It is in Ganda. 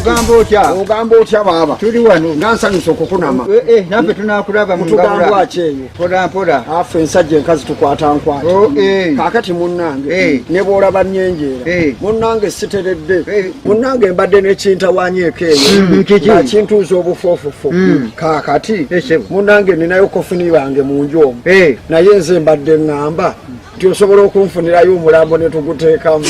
ogamba otya baba tuli wano ngansanyusa okukunama naffe tunakulaba mutugambwa kyeyo mpola afe ensajja enkazi tukwata nkwati kaakati munnange ne bw'olaba nnyenjeera munnange siteredde munnange mbadde n'ekintawanyeeko eyo akintuuza obufoofufu kaakati munnange ninayo kofuni bange mu nju omwo naye nze mbadde ŋŋamba nti osobola okunfunirayo omulambo ne tuguteekamu